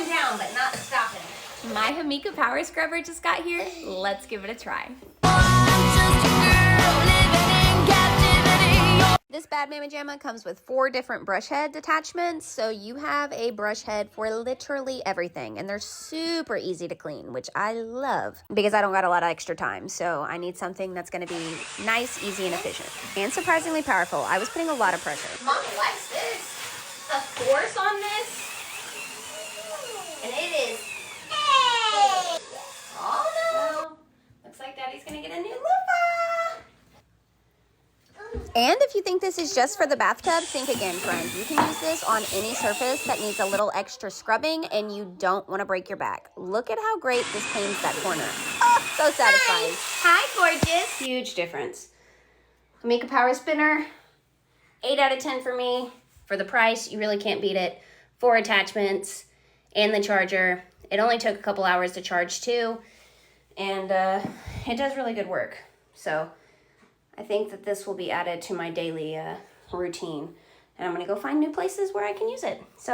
slowing down, but not stopping. My Homeika Power Scrubber just got here. Let's give it a try. This bad mamma jamma comes with 4 different brush head attachments, so you have a brush head for literally everything, and they're super easy to clean, which I love because I don't got a lot of extra time, so I need something that's going to be nice, easy, and efficient, and surprisingly powerful. I was putting a lot of pressure. Mom likes this. A force on this, and it is. Oh no! Looks like Daddy's gonna get a new loofah. And if you think this is just for the bathtub, think again, friend. You can use this on any surface that needs a little extra scrubbing and you don't want to break your back. Look at how great this cleans that corner. Oh, so satisfying. Hi, gorgeous. Huge difference. Homeika Power Spinner, 8 out of 10 for me. For the price, you really can't beat it. 4 attachments and the charger. It only took a couple hours to charge too, and it does really good work. So I think that this will be added to my daily routine, and I'm gonna go find new places where I can use it. So